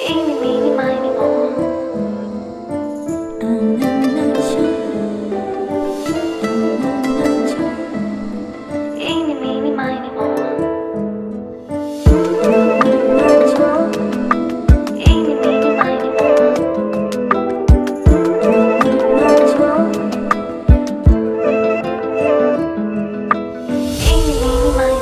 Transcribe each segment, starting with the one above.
Eeny, meeny, miny, moe. Eeny, meeny, miny, moe. Eeny, meeny, miny, moe. Eeny, meeny, miny,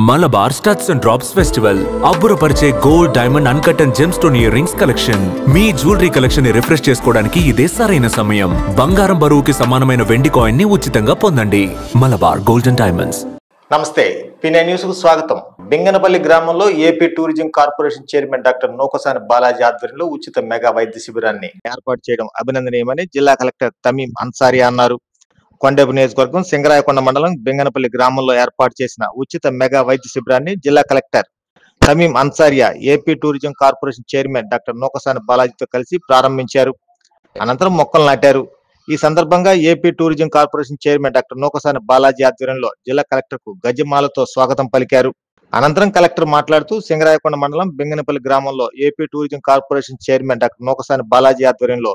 Malabar studs and drops festival అబ్బురపరిచే gold, diamond, uncut and gemstone earrings collection. మీ jewellery collection ని refresh చేసుకోవడానికి ఇదే సరైన సమయం. బంగారం బరువుకి సమానమైన వెండి కాయిన్ ని ఉచితంగా పొందండి. Malabar gold and diamonds. నమస్తే, పినే న్యూస్ కు స్వాగతం. బింగనపల్లి గ్రామంలో AP tourism corporation chairman doctor Nukasani Balaji ఆధ్వర్యంలో ఉచిత మెగా వైద్య శిబిరాన్ని ఏర్పాటు చేయడం అభినందనీయమని జిల్లా కలెక్టర్ తమీం అన్సారీ అన్నారు. కొండేపు నియోజకవర్గం సింగరాయకొండ మండలం బింగనపల్లి గ్రామంలో ఏర్పాటు చేసిన ఉచిత మెగా వైద్య శిబిరాన్ని జిల్లా collector Tameem Ansariya AP tourism corporation chairman doctor Nukasani బాలాజీతో కలిసి ప్రారంభించారు. అనంతరం మొక్కలు నాటారు. ఈ సందర్భంగా AP tourism corporation chairman doctor Nukasani Balaji ఆధ్వర్యంలో జిల్లా కలెక్టర్ కు గజమాలతో స్వాగతం పలికారు. అనంతరం కలెక్టర్ మాట్లాడుతూ సింగరాయకొండ మండలం బింగనపల్లి గ్రామంలో AP tourism corporation chairman doctor Nukasani Balaji ఆధ్వర్యంలో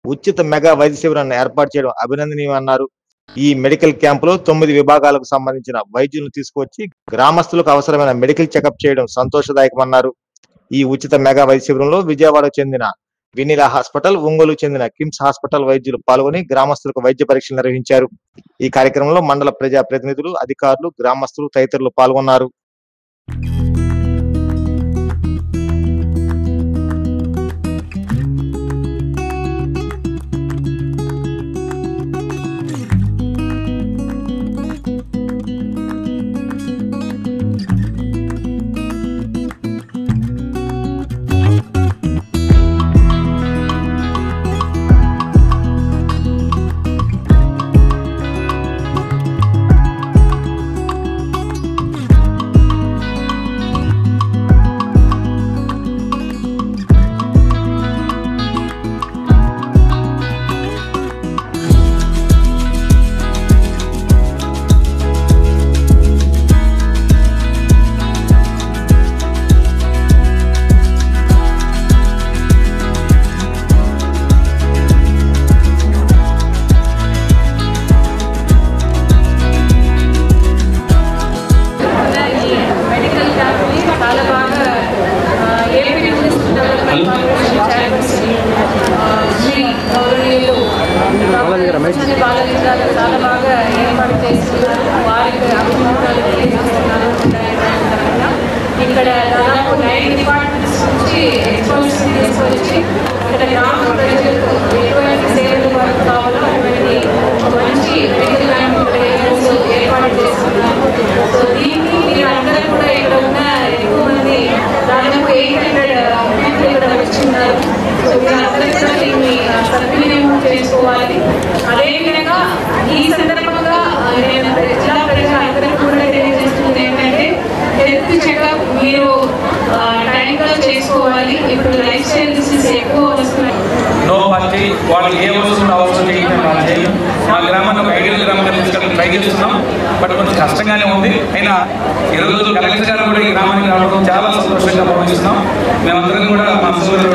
ఉచిత మెగా వైద్య శిబిరాన్ని ఏర్పాటు చేయడం అభినందనీయమన్నారు. ఈ మెడికల్ క్యాంపులో 9 విభాగాలకు సంబంధించిన వైద్యులను తీసుకువచ్చి గ్రామస్తులకు అవసరమైన మెడికల్ చెకప్ చేయడం సంతోషదాయకమన్నారు. ఈ ఉచిత మెగా వైద్య శిబిరంలో విజయవాడకు చెందిన వినిలా హాస్పిటల్, ఒంగోలు చెందిన కిమ్స్ హాస్పిటల్ వైద్యులు పాల్గొని గ్రామస్తులకు వైద్య పరీక్షలు నిర్వహించారు. ఈ కార్యక్రమంలో మండల ప్రజా ప్రతినిధులు, అధికారులు, గ్రామస్తులు తదితరులు పాల్గొన్నారు. చాలా బాగా ఏర్పాటు చేస్తున్నారు. వారికి అభినందనలు తెలియజేస్తున్నారు. ఇక్కడ దాదాపు 9 డిపార్ట్మెంట్స్ నుంచి ఎక్స్పర్ట్స్ తీసుకొచ్చి ఇక్కడ గ్రామ ప్రజలకు ఎటువంటి సేవలు వారికి కావాలో అటువంటి మంచి మెడికల్ క్యాంప్స్ ఏర్పాటు చేస్తున్నారు. సో దీనికి మీరు అందరూ కూడా ఇక్కడ ఉన్న ఎక్కువ మంది దాదాపు 800 పీపుల్ ఇక్కడ వచ్చిన్నారు. సో మీరందరూ కూడా దీన్ని సద్వినియోగం చేసుకోవాలి. అదేవిధంగా ఈ సందర్భంగా నేను జిల్లా ప్రజలందరికీ కూడా తెలియజేస్తుంది ఏంటంటే హెల్త్ చెకప్ మీరు టైంగా చేసుకోవాలి. ఇప్పుడు లైఫ్ స్టైల్ డిసీజ్ ఎక్కువ వస్తున్నాయి. నో పార్టీ వాళ్ళకి ఏ వస్తువులు అవసరం చేయాలి. మా గ్రామాన్ని ఒక ఐడియల్ గ్రామంగా తీసుకెళ్ళి ట్రై చేస్తున్నాం. బట్ కొంచెం కష్టంగానే ఉంది. అయినా ఈరోజు కలెక్టర్ గారు కూడా ఈ గ్రామానికి రావడం చాలా సంతోషంగా భావిస్తున్నాం. మేమందరం కూడా మా సోదరులు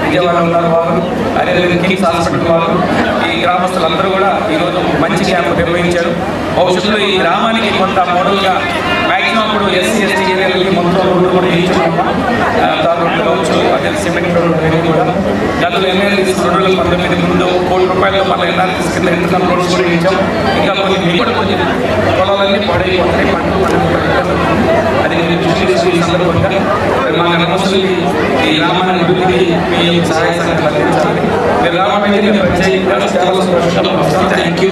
విజయవాడ ఉన్నారు వాళ్ళు, అదేవిధంగా కిమ్స్ హాస్పిటల్ వాళ్ళు, ఈ గ్రామస్తులందరూ కూడా ఈరోజు మంచి క్యాంపు నిర్వహించారు. భవిష్యత్తులో ఈ గ్రామానికి కొంత మోడల్గా మ్యాక్సిమం ఇప్పుడు ఎస్సీ ఎస్టీ ఏరియాలకి మొత్తం రోడ్లు కూడా వేయించుకున్నాం. తార్ రోడ్లు కావచ్చు, అదే సిమెంట్ రోడ్లు అనేది కూడా గతంలో ఎన్ఆర్ఎస్ 2019 ముందు ₹1,00,00,000 మళ్ళీ ఎన్ఆర్ఎస్ కింద ఇంటర్నల్ రోడ్స్ కూడా వేయించాం. ఇంకా కొన్ని పొలాలన్నీ పడైపోతాయి, పంటలు అది ఈ సందర్భంగా మా గ్రామస్తులకి ఈ గ్రామాన్ని అభివృద్ధికి మీ సహాయ సహకారాలు అందించాలి. మీరు రావడం చాలా సంతోషంగా. Thank you.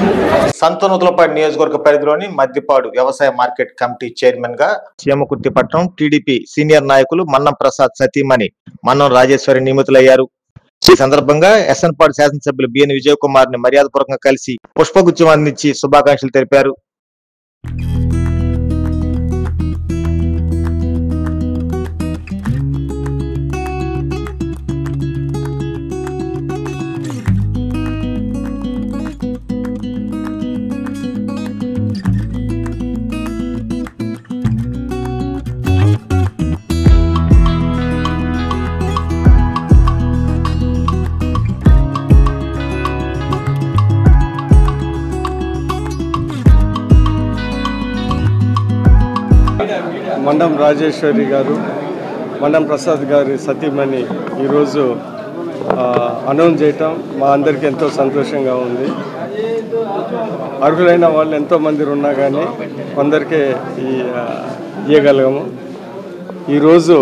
సంతనూతలపాడు నియోజకవర్గ పరిధిలోని మద్దిపాడు వ్యవసాయ మార్కెట్ కమిటీ చైర్మన్ గా చీమకుర్తిపట్నం టీడీపీ సీనియర్ నాయకులు మన్నం ప్రసాద్ సతీమణి మన్నం రాజేశ్వరి నియమితులయ్యారు. ఈ సందర్భంగా ఎస్ఎన్పాడు శాసనసభ్యులు బిఎన్ విజయ్ కుమార్ ని మర్యాదపూర్వకంగా కలిసి పుష్పగుచ్చం అందించి శుభాకాంక్షలు తెలిపారు. మండం రాజేశ్వరి గారు, మండం ప్రసాద్ గారి సతీమణి ఈరోజు అనౌన్స్ చేయటం మా అందరికీ ఎంతో సంతోషంగా ఉంది. అర్హులైన వాళ్ళు ఎంతోమంది ఉన్నా కానీ కొందరికే ఇవ్వగలము. ఈరోజు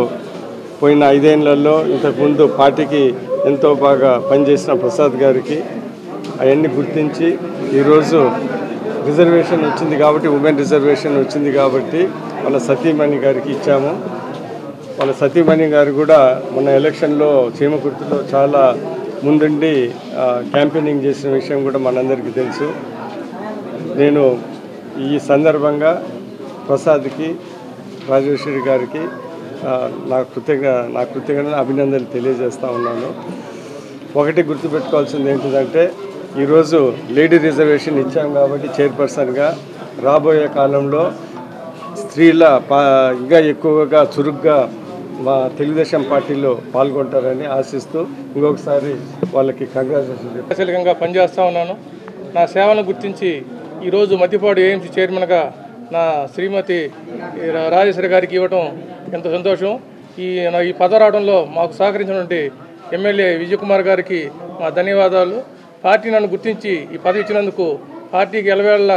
పోయిన 5 ఏళ్లలో ఇంతకుముందు పార్టీకి ఎంతో బాగా పనిచేసిన ప్రసాద్ గారికి అవన్నీ గుర్తించి ఈరోజు రిజర్వేషన్ వచ్చింది కాబట్టి, ఉమెన్ రిజర్వేషన్ వచ్చింది కాబట్టి వాళ్ళ సతీమణి గారికి ఇచ్చాము. వాళ్ళ సతీమణి గారు కూడా మొన్న ఎలక్షన్లో చీమకుర్తిలో చాలా ముందుండి క్యాంపెయినింగ్ చేసిన విషయం కూడా మనందరికీ తెలుసు. నేను ఈ సందర్భంగా ప్రసాద్కి, రాజేశ్వరి గారికి నా కృతజ్ఞత అభినందనలు తెలియజేస్తూ ఉన్నాను. ఒకటి గుర్తుపెట్టుకోవాల్సింది ఏంటిదంటే, ఈరోజు లేడీ రిజర్వేషన్ ఇచ్చాం కాబట్టి చైర్పర్సన్గా రాబోయే కాలంలో స్త్రీల ఇంకా ఎక్కువగా చురుగ్గా మా తెలుగుదేశం పార్టీలో పాల్గొంటారని ఆశిస్తూ ఇంకొకసారి వాళ్ళకి కంగ్రాచులేషన్స్. పనిచేస్తూ ఉన్నాను. నా సేవలను గుర్తించి ఈరోజు మద్దిపాడు ఏఎంసీ చైర్మన్గా నా శ్రీమతి రాజేశ్వరి గారికి ఇవ్వటం ఎంతో సంతోషం. ఈ పదవి రావడంలో మాకు సహకరించినటువంటి ఎమ్మెల్యే విజయకుమార్ గారికి మా ధన్యవాదాలు. పార్టీ నన్ను గుర్తించి ఈ పదవి ఇచ్చినందుకు పార్టీకి ఎలవేళ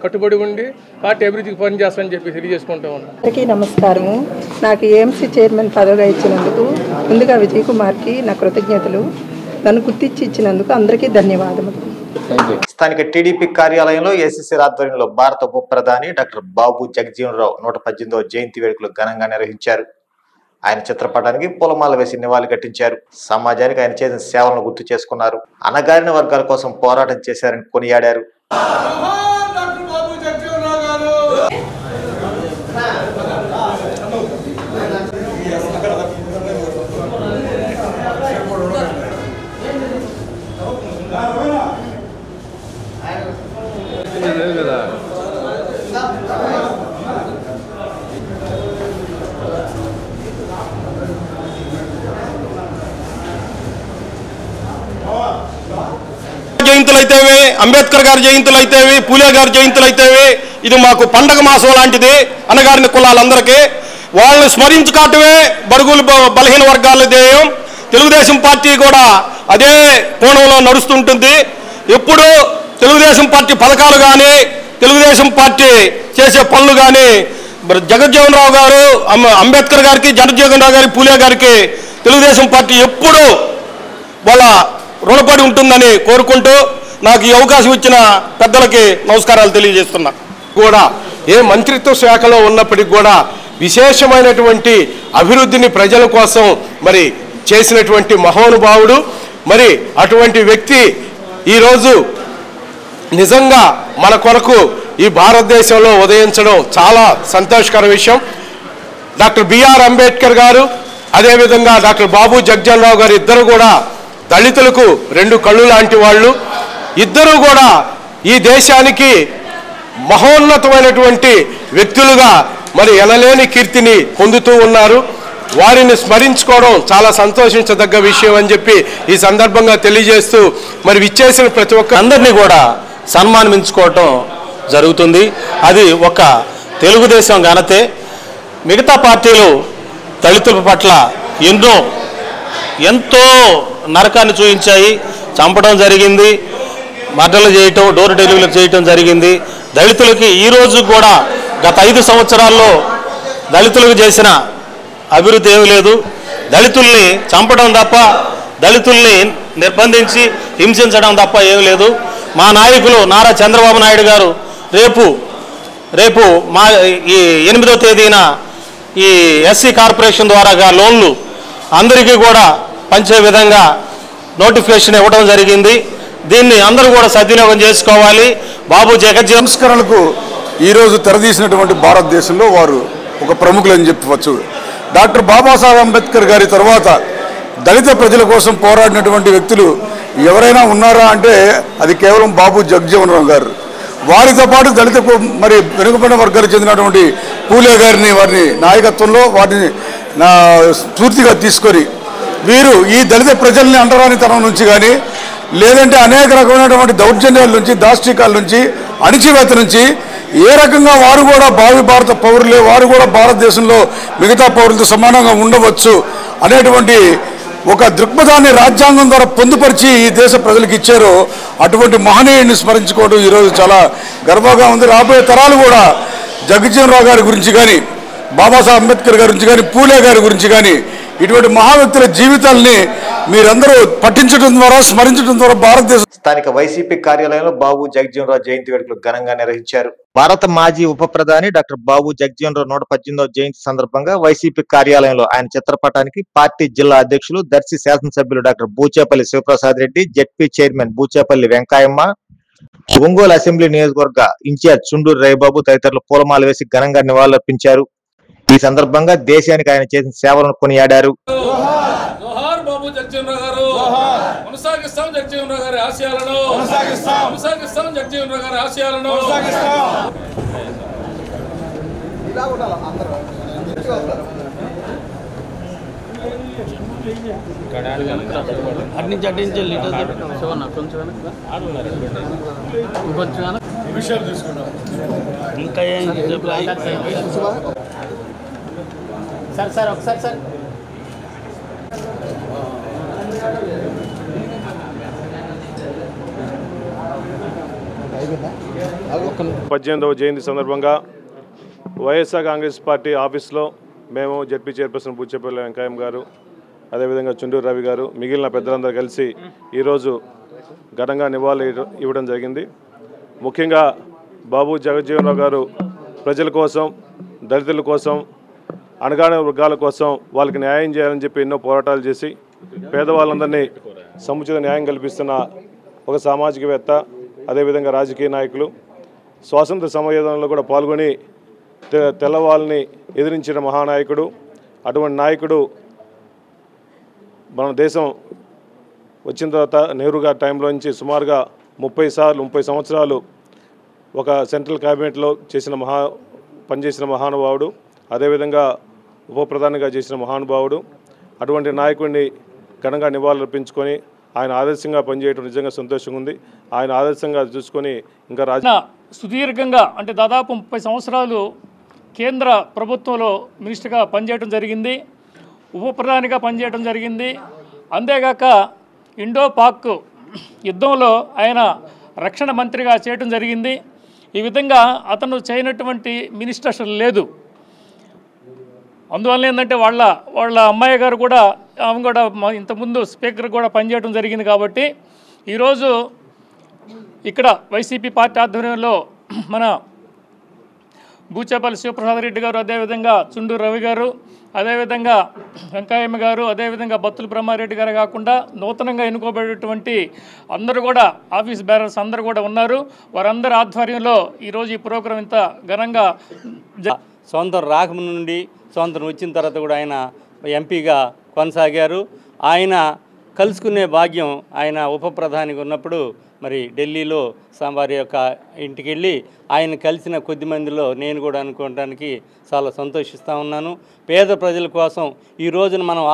కట్టుబడి ఉండి పార్టీ అభివృద్ధికి పనిచేస్తానని చెప్పి తెలియజేసుకుంటా ఉన్నాను. అందరికీ నమస్కారము. నాకు ఏఎంసీ చైర్మన్ పదవిగా ఇచ్చినందుకు ముందుగా విజయకుమార్కి నా కృతజ్ఞతలు. నన్ను గుర్తించి ఇచ్చినందుకు అందరికీ ధన్యవాదములు. స్థానిక టీడీపీ కార్యాలయంలో ఏసీసీ ఆధ్వర్యంలో భారత ఉప ప్రధాని డాక్టర్ బాబు జగజ్జీవన్ రావు 118వ జయంతి వేడుకలు ఘనంగా నిర్వహించారు. ఆయన చిత్రపటానికి పూలమాల వేసి నివాళి ఘటించారు. సమాజానికి ఆయన చేసిన సేవలను గుర్తు చేసుకున్నారు. అణగారిన వర్గాల కోసం పోరాటం చేశారని కొనియాడారు. జయంతులైతేవి, అంబేద్కర్ గారి జయంతులైతేవి, పూలే గారి జయంతులైతేవి, ఇది మాకు పండగ మాసం లాంటిది. అణగారిన కులాలందరికీ వాళ్ళని స్మరించుకోవటమే బడుగులు బలహీన వర్గాల ధ్యేయం. తెలుగుదేశం పార్టీ కూడా అదే కోణంలో నడుస్తుంటుంది. ఎప్పుడు తెలుగుదేశం పార్టీ పథకాలు కానీ, తెలుగుదేశం పార్టీ చేసే పనులు కానీ జగజ్జీవన్ రావు గారు, అంబేద్కర్ గారికి, జగజ్జీవన్ రావు గారికి, పూలే గారికి తెలుగుదేశం పార్టీ ఎప్పుడూ వాళ్ళ రుణపడి ఉంటుందని కోరుకుంటూ నాకు ఈ అవకాశం ఇచ్చిన పెద్దలకి నమస్కారాలు తెలియజేస్తున్నా. కూడా ఏ మంత్రిత్వ శాఖలో ఉన్నప్పటికీ కూడా విశేషమైనటువంటి అభివృద్ధిని ప్రజల కోసం మరి చేసినటువంటి మహానుభావుడు. మరి అటువంటి వ్యక్తి ఈరోజు నిజంగా మన కొరకు ఈ భారతదేశంలో ఉదయించడం చాలా సంతోషకర విషయం. డాక్టర్ బిఆర్ అంబేద్కర్ గారు, అదేవిధంగా డాక్టర్ బాబు జగజ్జీవన్ రావు గారు ఇద్దరు కూడా దళితులకు 2 కళ్ళు లాంటి వాళ్ళు. ఇద్దరు కూడా ఈ దేశానికి మహోన్నతమైనటువంటి వ్యక్తులుగా మరి ఎనలేని కీర్తిని పొందుతూ ఉన్నారు. వారిని స్మరించుకోవడం చాలా సంతోషించదగ్గ విషయం అని చెప్పి ఈ సందర్భంగా తెలియజేస్తూ మరి విచ్చేసిన ప్రతి ఒక్క అందరినీ కూడా సన్మానించుకోవటం జరుగుతుంది. అది ఒక తెలుగుదేశం ఘనతే. మిగతా పార్టీలు దళితుల పట్ల ఎంతో నరకాన్ని చూపించాయి. చంపడం జరిగింది, మర్డర్లు చేయటం, డోర్ డెలివరీలు చేయటం జరిగింది. దళితులకి ఈరోజు కూడా గత 5 సంవత్సరాల్లో దళితులకు చేసిన అభివృద్ధి ఏమీ లేదు. దళితుల్ని చంపడం తప్ప, దళితుల్ని నిర్బంధించి హింసించడం తప్ప ఏమీ లేదు. మా నాయకులు నారా చంద్రబాబు నాయుడు గారు రేపు మా ఈ 8వ తేదీన ఈ ఎస్సీ కార్పొరేషన్ ద్వారా లోన్లు అందరికీ కూడా పంచే విధంగా నోటిఫికేషన్ ఇవ్వడం జరిగింది. దీన్ని అందరూ కూడా సద్వినియోగం చేసుకోవాలి. బాబు జగజ్జీవన్ సంస్కరణకు ఈరోజు తెరదీసినటువంటి భారతదేశంలో వారు ఒక ప్రముఖులు అని చెప్పవచ్చు. డాక్టర్ బాబాసాహెబ్ అంబేద్కర్ గారి తర్వాత దళిత ప్రజల కోసం పోరాడినటువంటి వ్యక్తులు ఎవరైనా ఉన్నారా అంటే అది కేవలం బాబు జగజ్జీవన్ రావు గారు. వారితో పాటు దళిత మరి వెనుకబడిన వర్గాలకు చెందినటువంటి పూలే గారిని వారిని నాయకత్వంలో వారిని స్ఫూర్తిగా తీసుకొని వీరు ఈ దళిత ప్రజల్ని అంటరానితనం నుంచి కానీ లేదంటే అనేక రకమైనటువంటి దౌర్జన్యాల నుంచి, దాష్టికాల నుంచి, అణిచివేత నుంచి ఏ రకంగా వారు కూడా భావి భారత పౌరులే, వారు కూడా భారతదేశంలో మిగతా పౌరులతో సమానంగా ఉండవచ్చు అనేటువంటి ఒక దృక్పథాన్ని రాజ్యాంగం ద్వారా పొందుపరిచి ఈ దేశ ప్రజలకు ఇచ్చారో అటువంటి మహనీయుడిని స్మరించుకోవడం ఈరోజు చాలా గర్వంగా ఉంది. రాబోయే తరాలు కూడా జగజ్జీవన్ రావు గారి గురించి కానీ, బాబాసాహెబ్ అంబేద్కర్ గారి గురించి కానీ, పూలే గారి గురించి కానీ ఇటువంటి మహా వ్యక్తుల జీవితాలని మీరందరూ పఠించడం ద్వారా, స్మరించడం ద్వారా భారతదేశం. స్థానిక వైసీపీ కార్యాలయంలో బాబు జగజ్జీవన్ రావు జయంతి వేడుకలు ఘనంగా నిర్వహించారు. భారత మాజీ ఉప ప్రధాని డాక్టర్ బాబు జగజ్జీవన్ రావు 118వ జయంతి సందర్భంగా వైసీపీ కార్యాలయంలో ఆయన చిత్రపటానికి పార్టీ జిల్లా అధ్యక్షులు, దర్శి శాసనసభ్యులు doctor Bucheppalli Sivaprasad Reddy, ZP chairman Bucheppalli Venkayamma, Ongole assembly నియోజకవర్గ ఇన్ఛార్జ్ చుండూరు రవిబాబు తదితరులు పూలమాల వేసి ఘనంగా నివాళులర్పించారు. ఈ సందర్భంగా దేశానికి ఆయన చేసిన సేవలను కొనియాడారు. సార్ ఒకసారి సార్ 18వ జయంతి సందర్భంగా వైఎస్ఆర్ కాంగ్రెస్ పార్టీ ఆఫీస్లో మేము జెడ్పీ చైర్పర్సన్ బూచేపల్లి వెంకయ్య గారు, అదేవిధంగా చుండూరు రవి గారు, మిగిలిన పెద్దలందరూ కలిసి ఈరోజు ఘనంగా నివాళులు ఇవ్వడం జరిగింది. ముఖ్యంగా బాబు జగజ్జీవన్ రావు గారు ప్రజల కోసం, దళితుల కోసం, అణగారిన వర్గాల కోసం వాళ్ళకి న్యాయం చేయాలని చెప్పి ఎన్నో పోరాటాలు చేసి పేదవాళ్ళందరినీ సముచిత న్యాయం కల్పిస్తున్న ఒక సామాజికవేత్త, అదేవిధంగా రాజకీయ నాయకులు. స్వాతంత్ర సమరయోధనలో కూడా పాల్గొని తెల్లవాళ్ళని ఎదిరించిన మహానాయకుడు. అటువంటి నాయకుడు మన దేశం వచ్చిన తర్వాత నెహ్రూ గారి టైంలో నుంచి సుమారుగా 30 సంవత్సరాలు ఒక సెంట్రల్ క్యాబినెట్లో పనిచేసిన మహానుభావుడు, అదేవిధంగా ఉప ప్రధానిగా చేసిన మహానుభావుడు. అటువంటి నాయకుడిని ఘనంగా నివాళులర్పించుకొని ఆయన ఆదర్శంగా పనిచేయడం నిజంగా సంతోషంగా ఉంది. ఆయన ఆదర్శంగా చూసుకొని ఇంకా సుదీర్ఘంగా అంటే దాదాపు 30 సంవత్సరాలు కేంద్ర ప్రభుత్వంలో మినిస్టర్గా పనిచేయడం జరిగింది, ఉప ప్రధానిగా పనిచేయడం జరిగింది. అంతేగాక ఇండో పాక్ యుద్ధంలో ఆయన రక్షణ మంత్రిగా చేయడం జరిగింది. ఈ విధంగా అతను చేయనటువంటి మినిస్టర్ అసలు లేదు. అందువల్ల ఏంటంటే వాళ్ళ అమ్మాయి గారు కూడా ఆమె కూడా ఇంతకుముందు స్పీకర్ కూడా పనిచేయడం జరిగింది. కాబట్టి ఈరోజు ఇక్కడ వైసీపీ పార్టీ ఆధ్వర్యంలో మన బూచేపల్లి శివప్రసాద్ రెడ్డి గారు, అదేవిధంగా చుండూరు రవి గారు, అదేవిధంగా వెంకయ్యమ్మ గారు, అదేవిధంగా బత్తుల బ్రహ్మారెడ్డి గారు కాకుండా నూతనంగా ఎన్నుకోబడేటువంటి అందరూ కూడా ఆఫీస్ బేరర్స్ అందరూ కూడా ఉన్నారు. వారందరి ఆధ్వర్యంలో ఈరోజు ఈ ప్రోగ్రాం ఇంత ఘనంగా స్వాతంత్రం రాకముందు నుండి స్వాతంత్రం వచ్చిన తర్వాత కూడా ఆయన ఎంపీగా కొనసాగారు. ఆయన కలుసుకునే భాగ్యం ఆయన ఉప ప్రధానిగా ఉన్నప్పుడు మరి ఢిల్లీలో వారి యొక్క ఇంటికి వెళ్ళి ఆయన కలిసిన కొద్ది మందిలో నేను కూడా అనుకోవడానికి చాలా సంతోషిస్తూ ఉన్నాను. పేద ప్రజల కోసం ఈ రోజున మనం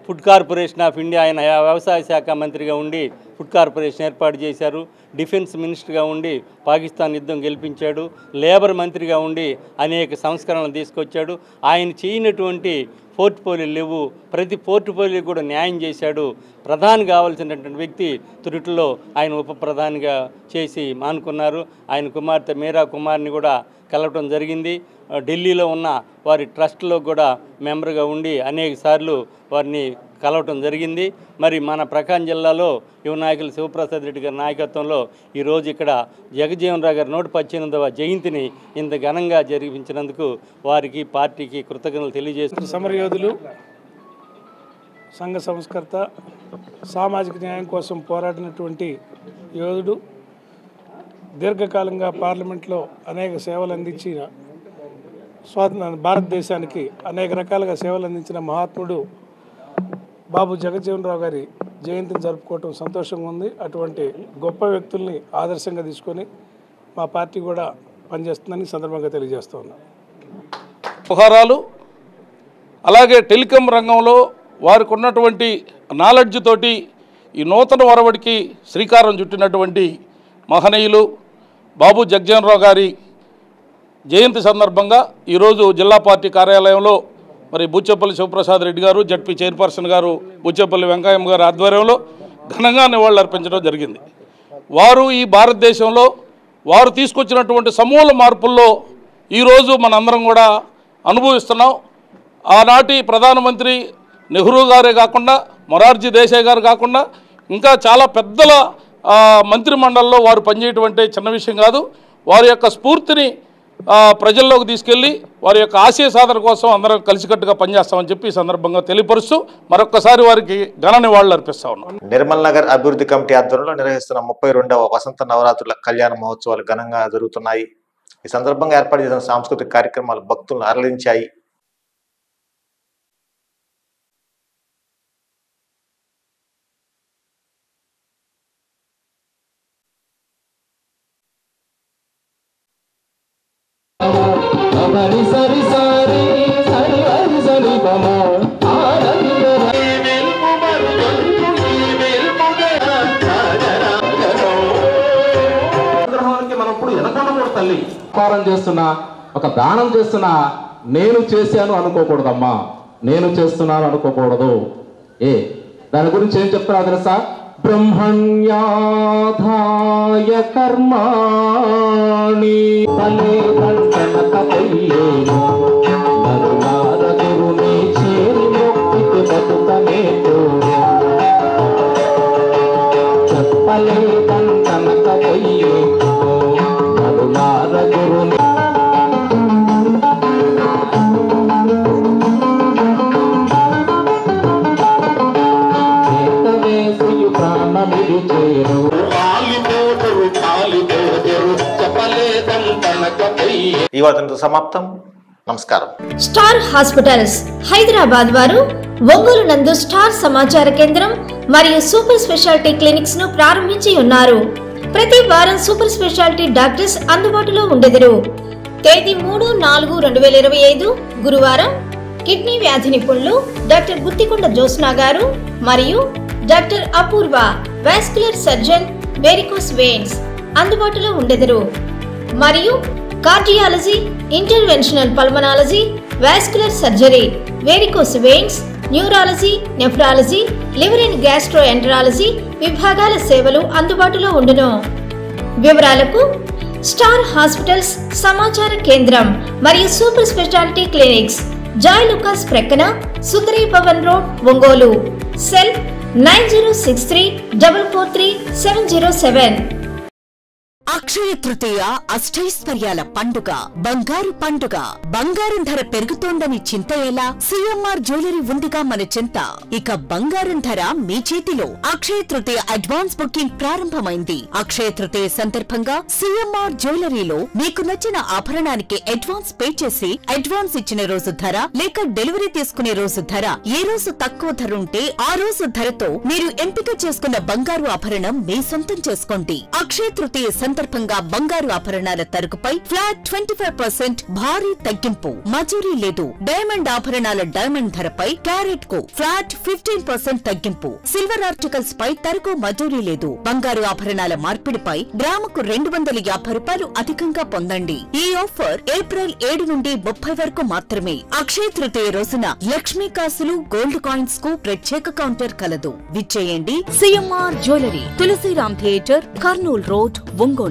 ఫుడ్ కార్పొరేషన్ ఆఫ్ ఇండియా, ఆయన వ్యవసాయ శాఖ మంత్రిగా ఉండి ఫుడ్ కార్పొరేషన్ ఏర్పాటు చేశారు. డిఫెన్స్ మినిస్టర్గా ఉండి పాకిస్తాన్ యుద్ధం గెలిపించాడు. లేబర్ మంత్రిగా ఉండి అనేక సంస్కరణలు తీసుకొచ్చాడు. ఆయన చేయనటువంటి పోర్ట్ఫోలియోలు లేవు. ప్రతి పోర్ట్ఫోలియో కూడా న్యాయం చేశాడు. ప్రధాని కావాల్సినటువంటి వ్యక్తి తురుటిలో ఆయన ఉప ప్రధానిగా చేసి మానుకున్నారు. ఆయన కుమార్తె మీరా కుమార్ని కూడా కలవటం జరిగింది. ఢిల్లీలో ఉన్న వారి ట్రస్ట్లో కూడా మెంబర్గా ఉండి అనేక సార్లు వారిని కలవటం జరిగింది. మరి మన ప్రకాశం జిల్లాలో యువ నాయకులు శివప్రసాద్ రెడ్డి గారి నాయకత్వంలో ఈరోజు ఇక్కడ జగజ్జీవన్ రావు గారి 118వ జయంతిని ఇంత ఘనంగా జరిపించినందుకు వారికి, పార్టీకి కృతజ్ఞతలు తెలియజేస్తున్నారు. సమరయోధులు, సంఘ సంస్కర్త, సామాజిక న్యాయం కోసం పోరాడినటువంటి యోధుడు, దీర్ఘకాలంగా పార్లమెంట్లో అనేక సేవలు అందించిన, భారతదేశానికి అనేక రకాలుగా సేవలు అందించిన మహాత్ముడు బాబు జగజ్జీవన్ రావు గారి జయంతిని జరుపుకోవటం సంతోషంగా ఉంది. అటువంటి గొప్ప వ్యక్తుల్ని ఆదర్శంగా తీసుకొని మా పార్టీ కూడా పనిచేస్తుందని సందర్భంగా తెలియజేస్తూ ఉన్నాం. వ్యవహారాలు అలాగే టెలికాం రంగంలో వారికి ఉన్నటువంటి నాలెడ్జ్ తోటి ఈ నూతన ఒరవడికి శ్రీకారం చుట్టినటువంటి మహనీయులు బాబు జగజ్జీవన్ రావు గారి జయంతి సందర్భంగా ఈరోజు జిల్లా పార్టీ కార్యాలయంలో మరి బుచ్చేపల్లి శివప్రసాద్ రెడ్డి గారు, జడ్పీ చైర్పర్సన్ గారు బుచ్చేపల్లి వెంకయ్య గారు ఆధ్వర్యంలో ఘనంగా నివాళులు అర్పించడం జరిగింది. వారు ఈ భారతదేశంలో వారు తీసుకొచ్చినటువంటి సమూల మార్పుల్లో ఈరోజు మనందరం కూడా అనుభవిస్తున్నాం. ఆనాటి ప్రధానమంత్రి నెహ్రూ గారే కాకుండా, మొరార్జీ దేశాయ్ గారు కాకుండా ఇంకా చాలా పెద్దల మంత్రిమండలిలో వారు పనిచేయటం చిన్న విషయం కాదు. వారి యొక్క స్ఫూర్తిని ప్రజల్లోకి తీసుకెళ్లి వారి యొక్క ఆశయ సాధన కోసం అందరం కలిసికట్టుగా పనిచేస్తామని చెప్పి ఈ సందర్భంగా తెలియపరుస్తూ మరొకసారి వారికి ఘన నివాళులు అర్పిస్తా ఉన్నాం. నిర్మల్ నగర్ అభివృద్ధి కమిటీ ఆధ్వర్యంలో నిర్వహిస్తున్న 32వ వసంత నవరాత్రుల కళ్యాణ మహోత్సవాలు ఘనంగా జరుగుతున్నాయి. ఈ సందర్భంగా ఏర్పాటు చేసిన సాంస్కృతిక కార్యక్రమాలు భక్తులను అరలించాయి. వ్యాపారం చేస్తున్నా, ఒక దానం చేస్తున్నా నేను చేశాను అనుకోకూడదమ్మా, నేను చేస్తున్నాను అనుకోకూడదు. దాని గురించి ఏం చెప్తున్నా తెలుసా? బ్రహ్మణ్యాధాయ కర్మాణి చెప్పలే కంటనక పొయ్యే ఈ వార్తలతో సమాప్తం. నమస్కారం. స్టార్ హాస్పిటల్స్ హైదరాబాద్ వారు ఒంగోలు నందు స్టార్ సమాచార కేంద్రం మరియు సూపర్ స్పెషాలిటీ క్లినిక్స్ ను ప్రారంభించి ఉన్నారు. ప్రతి వారం సూపర్ స్పెషాలిటీ డాక్టర్స్ అందుబాటులో ఉండెదరు. తేదీ 3-4-2025 గురువారం కిడ్నీ వ్యాధి నిపుణులు డాక్టర్ గుత్తికొండ జ్యోత్స్నా గారు మరియు డాక్టర్ అపూర్వ వాస్కులర్ సర్జన్ వెరికోస్ వెయిన్స్ అందుబాటులో ఉండెదరు. మరియు cardiology, interventional pulmonology, vascular surgery, varicose veins, neurology, nephrology, liver and gastroenterology విభాగాల సేవలు అందుబాటులో ఉండును. వివరాలకు స్టార్ హాస్పిటల్స్ సమాచార కేంద్రం మరియు super speciality clinics, Joy Lukas ప్రక్కన, సుందరీ భవన్ రోడ్, ఒంగోలు. సెల్ 9063443707. అక్షయ తృతీయ అష్టైశ్వర్యాల పండుగ, బంగారు పండుగ. బంగారం ధర పెరుగుతోందని చింత ఎలా? సిఎంఆర్ జ్యువెలరీ ఉందిగా మన చింత. ఇక బంగారం ధర మీ చేతిలో. అక్షయ తృతీయ అడ్వాన్స్ బుకింగ్ ప్రారంభమైంది. అక్షయ తృతీయ సందర్భంగా సిఎంఆర్ జ్యువెలరీలో మీకు నచ్చిన ఆభరణానికి అడ్వాన్స్ పే చేసి అడ్వాన్స్ ఇచ్చిన రోజు ధర లేక డెలివరీ తీసుకునే రోజు ధర, ఏ రోజు తక్కువ ధర ఉంటే ఆ రోజు ధరతో మీరు ఎంపిక చేసుకున్న బంగారు ఆభరణం మీ సొంతం చేసుకోండి. అక్షయ తృతీయ సందర్భంగా బంగారు ఆభరణాల తరుగుపై ఫ్లాట్ 25% భారీ తగ్గింపు. మజూరీ లేదు. డైమండ్ ఆభరణాల డైమండ్ ధరపై క్యారెట్ కు ఫ్లాట్ 15% తగ్గింపు. సిల్వర్ ఆర్టికల్స్ పై తరుగు మజూరీ లేదు. బంగారు ఆభరణాల మార్పిడిపై గ్రాముకు 250 రూపాయలు అధికంగా పొందండి. ఈ ఆఫర్ ఏప్రిల్ 7 నుండి 30 వరకు మాత్రమే. అక్షయ తృతీయ రోజున లక్ష్మీ కాసులు, గోల్డ్ కాయిన్స్ కు ప్రత్యేక కౌంటర్ కలదు. విచ్చేయండి. CMR jewellery, Tulasiram theatre, Kurnool road, Ongole.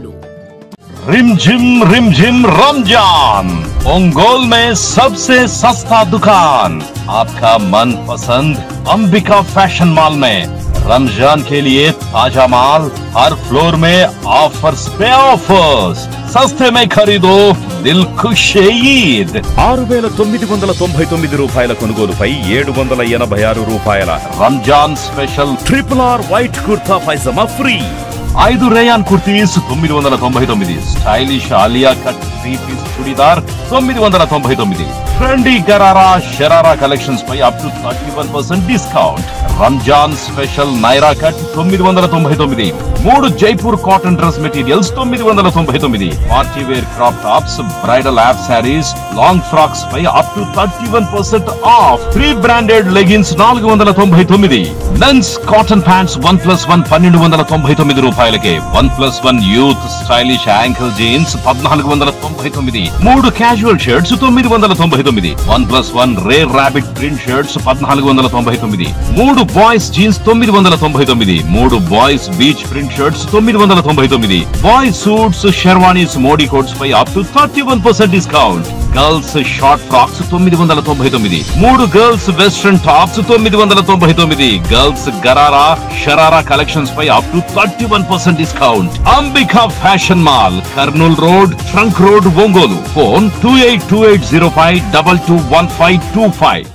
रिमझिम रमजान, ओंगोल में सबसे सस्ता दुकान, आपका मनपसंद अंबिका फैशन मॉल में रमजान के लिए ताजा माल, हर फ्लोर में ऑफर्स पे ऑफर्स, सस्ते में खरीदो दिल खुश ईद. 6,999 రూపాయల కొనుగోలుపై 786 రూపాయల Ramzan special RRR white kurta pyjama free. 5 rayon kurtis 999, stylish Alia cut 3 piece churidar 999, trendy gharara sharara collections పై up to 31% discount. Ramzan special Naira cut 999, 3 Jaipur cotton dress materials 999, party wear crop tops, bridal యాప్ శారీస్, లాంగ్ ఫ్రాక్స్ పై up to 31% off. Free branded leggings 499. Men's cotton pants 1+1 1299 రూపాయలకే. 1+1 youth stylish ankle jeans 1499. 3 casual shirts 999. 1+1 rare rabbit print shirts 1499. 3 boys jeans 999. 3 boys beach print shirts 999. Boys suits sherwanis modi coats pi up to 31% discount. Girls short frocks 999. 3 girls western tops 999. Girls garara sharara collections pi up to 31% discount. Ambika Fashion Mall, Karnool Road, Trunk Road, Ongolu. Phone 282805 221525.